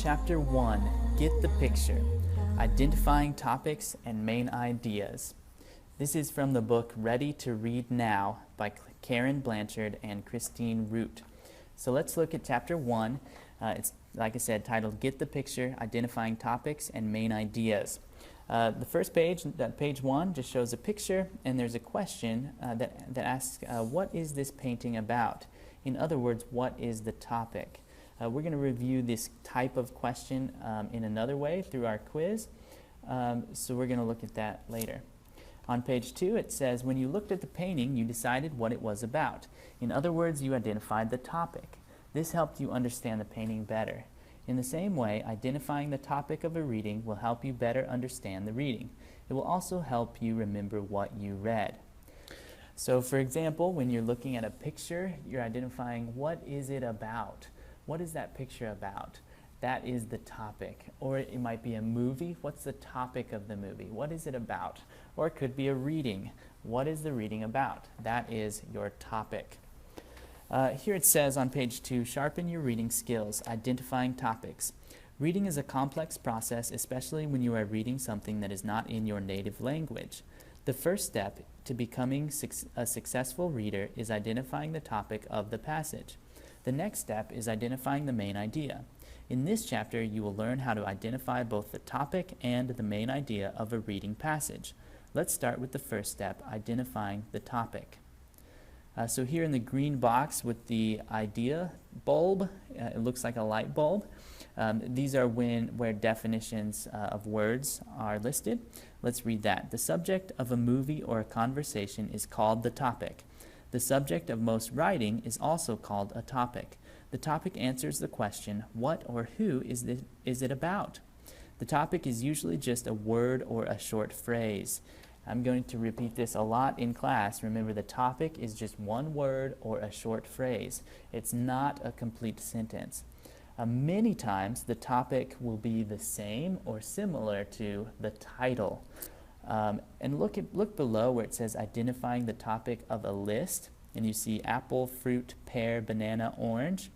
Chapter 1, Get the Picture, Identifying Topics and Main Ideas. This is from the book Ready to Read Now by Karen Blanchard and Christine Root. So let's look at Chapter 1. It's, like I said, titled Get the Picture, Identifying Topics and Main Ideas. The first page, page 1, just shows a picture, and there's a question that asks, what is this painting about? In other words, what is the topic? We're going to review this type of question in another way through our quiz, so we're going to look at that later. On page 2, it says, when you looked at the painting, you decided what it was about. In other words, you identified the topic. This helped you understand the painting better. In the same way, identifying the topic of a reading will help you better understand the reading. It will also help you remember what you read. So, for example, when you're looking at a picture, you're identifying what is it about? What is that picture about? That is the topic. Or it might be a movie. What's the topic of the movie? What is it about? Or it could be a reading. What is the reading about? That is your topic. Here it says on page 2, sharpen your reading skills, identifying topics. Reading is a complex process, especially when you are reading something that is not in your native language. The first step to becoming a successful reader is identifying the topic of the passage. The next step is identifying the main idea. In this chapter, you will learn how to identify both the topic and the main idea of a reading passage. Let's start with the first step, identifying the topic. So here in the green box with the idea bulb, it looks like a light bulb. These are where definitions of words are listed. Let's read that. The subject of a movie or a conversation is called the topic. The subject of most writing is also called a topic. The topic answers the question, what or who is it about? The topic is usually just a word or a short phrase. I'm going to repeat this a lot in class. Remember, the topic is just one word or a short phrase. It's not a complete sentence. Many times, the topic will be the same or similar to the title. And look below where it says identifying the topic of a list, and you see apple, fruit, pear, banana, orange.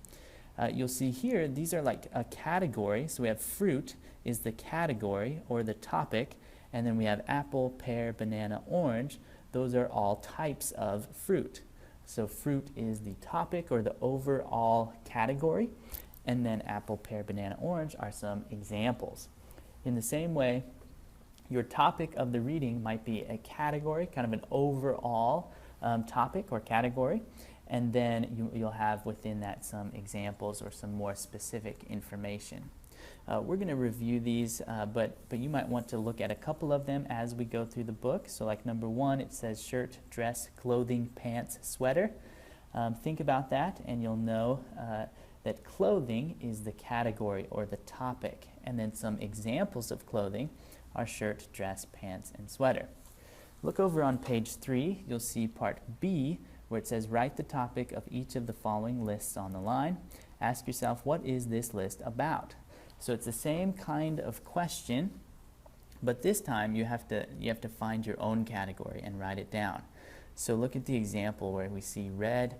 You'll see here these are like a category. So we have fruit is the category or the topic, and then we have apple, pear, banana, orange. Those are all types of fruit. So fruit is the topic or the overall category, and then apple, pear, banana, orange are some examples. In the same way, your topic of the reading might be a category, kind of an overall topic or category, and then you'll have within that some examples or some more specific information. We're going to review these, but you might want to look at a couple of them as we go through the book. So like number 1, it says shirt, dress, clothing, pants, sweater. Think about that, and you'll know that clothing is the category or the topic, and then some examples of clothing are shirt, dress, pants, and sweater. Look over on page 3. You'll see part B, where it says write the topic of each of the following lists on the line. Ask yourself, what is this list about? So it's the same kind of question, but this time you have to find your own category and write it down. So look at the example where we see red,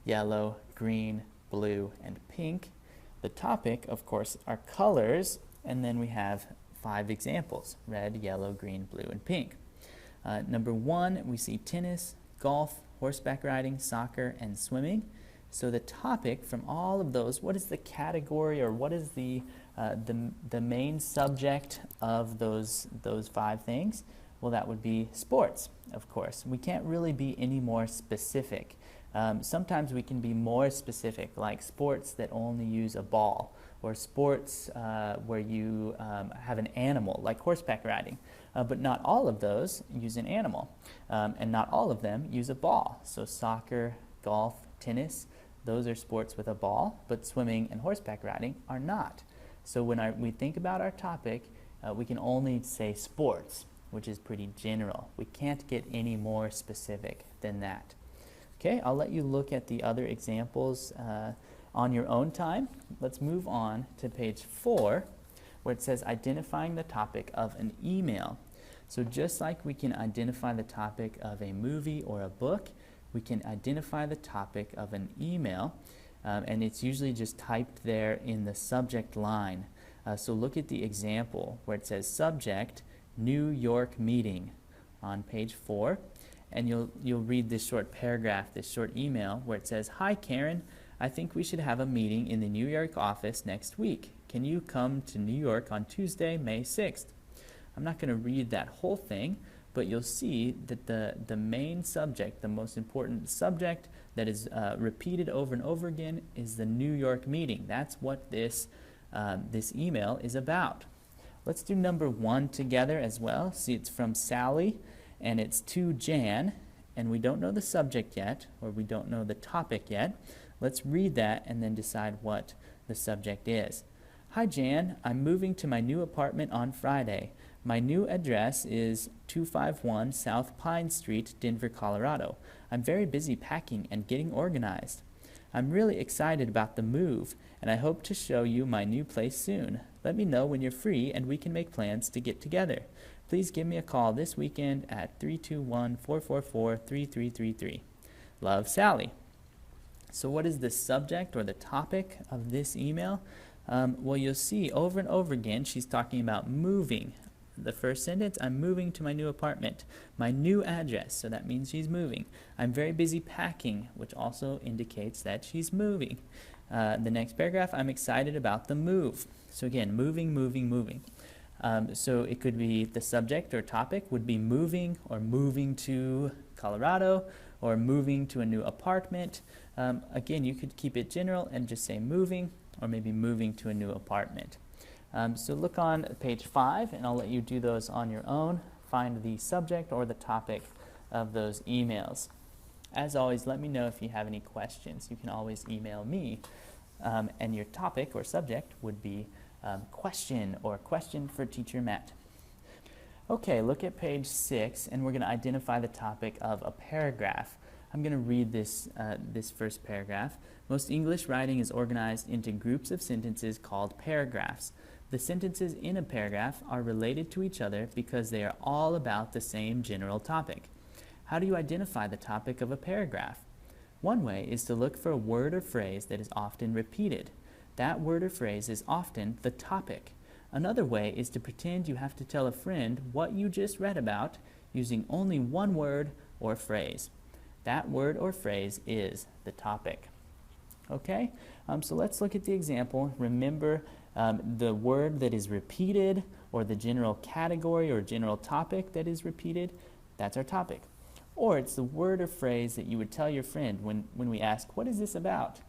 yellow, green, blue, and pink. The topic, of course, are colors, and then we have 5 examples: red, yellow, green, blue, and pink. Number 1, we see tennis, golf, horseback riding, soccer, and swimming. So the topic from all of those, what is the category or what is the main subject of those 5 things? Well, that would be sports, of course. We can't really be any more specific. Sometimes we can be more specific, like sports that only use a ball, or sports where you have an animal, like horseback riding. But not all of those use an animal, and not all of them use a ball. So soccer, golf, tennis, those are sports with a ball, but swimming and horseback riding are not. So when we think about our topic, we can only say sports, which is pretty general. We can't get any more specific than that. Okay, I'll let you look at the other examples on your own time. Let's move on to page 4, where it says identifying the topic of an email. So just like we can identify the topic of a movie or a book, we can identify the topic of an email, and it's usually just typed there in the subject line. So look at the example where it says subject, New York meeting on page 4. And you'll read this short paragraph, this short email where it says, "Hi Karen, I think we should have a meeting in the New York office next week. Can you come to New York on Tuesday, May 6th? I'm not going to read that whole thing, but you'll see that the main subject, the most important subject that is repeated over and over again is the New York meeting. That's what this email is about. Let's do number 1 together as well. See, it's from Sally, and it's to Jan, and we don't know the subject yet, or we don't know the topic yet. Let's read that and then decide what the subject is. Hi Jan, I'm moving to my new apartment on Friday. My new address is 251 South Pine Street, Denver, Colorado. I'm very busy packing and getting organized. I'm really excited about the move, and I hope to show you my new place soon. Let me know when you're free and we can make plans to get together. Please give me a call this weekend at 321-444-3333. Love, Sally." So what is the subject or the topic of this email? Well, you'll see over and over again she's talking about moving. The first sentence, I'm moving to my new apartment. My new address, so that means she's moving. I'm very busy packing, which also indicates that she's moving. The next paragraph, I'm excited about the move. So again, moving, moving, moving. So it could be the subject or topic would be moving, or moving to Colorado, or moving to a new apartment. Again, you could keep it general and just say moving, or maybe moving to a new apartment. So look on page 5, and I'll let you do those on your own. Find the subject or the topic of those emails. As always, let me know if you have any questions. You can always email me, and your topic or subject would be question or question for Teacher Matt. Okay, look at page 6, and we're going to identify the topic of a paragraph. I'm going to read this first paragraph. Most English writing is organized into groups of sentences called paragraphs. The sentences in a paragraph are related to each other because they are all about the same general topic. How do you identify the topic of a paragraph? One way is to look for a word or phrase that is often repeated. That word or phrase is often the topic. Another way is to pretend you have to tell a friend what you just read about using only one word or phrase. That word or phrase is the topic. Okay, so let's look at the example. Remember, the word that is repeated, or the general category or general topic that is repeated, that's our topic. Or it's the word or phrase that you would tell your friend when we ask, what is this about?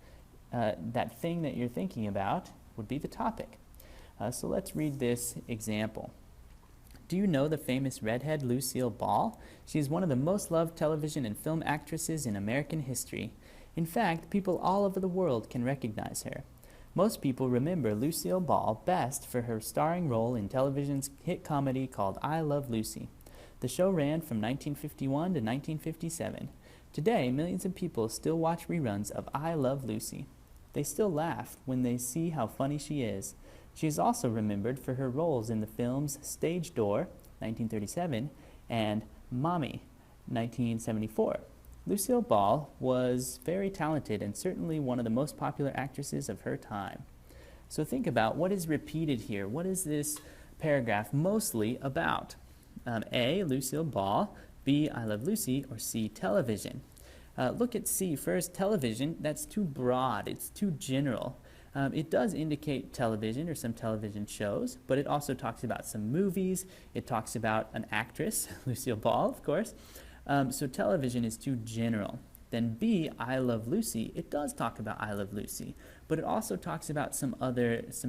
That thing that you're thinking about would be the topic. So let's read this example. Do you know the famous redhead Lucille Ball? She is one of the most loved television and film actresses in American history. In fact, people all over the world can recognize her. Most people remember Lucille Ball best for her starring role in television's hit comedy called I Love Lucy. The show ran from 1951 to 1957. Today, millions of people still watch reruns of I Love Lucy. They still laugh when they see how funny she is. She is also remembered for her roles in the films Stage Door, 1937, and Mommy, 1974. Lucille Ball was very talented and certainly one of the most popular actresses of her time. So think about what is repeated here. What is this paragraph mostly about? A, Lucille Ball, B, I Love Lucy, or C, television. Look at C first, television. That's too broad. It's too general. It does indicate television or some television shows, but it also talks about some movies. It talks about an actress, Lucille Ball, of course. So television is too general. Then B, I Love Lucy, it does talk about I Love Lucy, but it also talks about some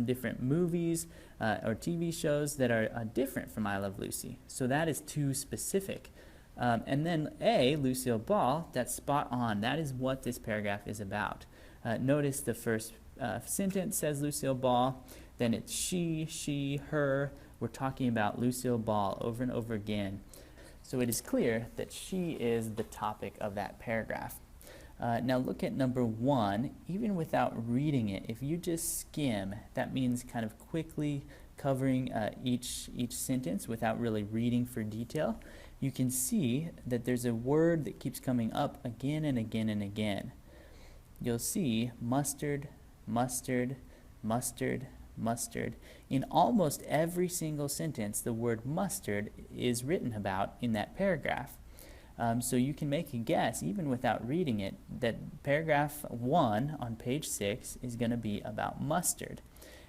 different movies or TV shows that are different from I Love Lucy. So that is too specific. And then A, Lucille Ball, that's spot on. That is what this paragraph is about. Notice the first sentence says Lucille Ball, then it's she, her. We're talking about Lucille Ball over and over again. So it is clear that she is the topic of that paragraph. Now look at number 1. Even without reading it, if you just skim, that means kind of quickly covering each sentence without really reading for detail. You can see that there's a word that keeps coming up again and again and again. You'll see mustard, mustard, mustard, mustard. In almost every single sentence, the word mustard is written about in that paragraph. So you can make a guess, even without reading it, that paragraph 1 on page 6 is going to be about mustard.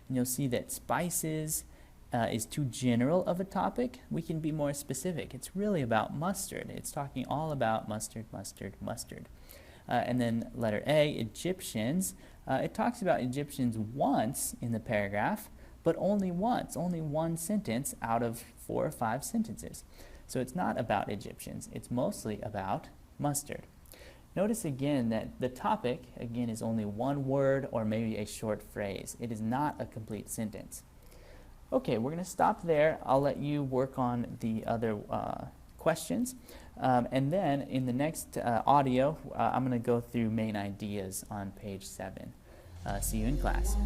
And you'll see that spices is too general of a topic. We can be more specific. It's really about mustard. It's talking all about mustard, mustard, mustard. And then letter A, Egyptians. It talks about Egyptians once in the paragraph, but only once, only one sentence out of 4 or 5 sentences. So it's not about Egyptians. It's mostly about mustard. Notice again that the topic, again, is only one word or maybe a short phrase. It is not a complete sentence. Okay, we're going to stop there. I'll let you work on the other questions. And then in the next audio, I'm going to go through main ideas on page 7. See you in class.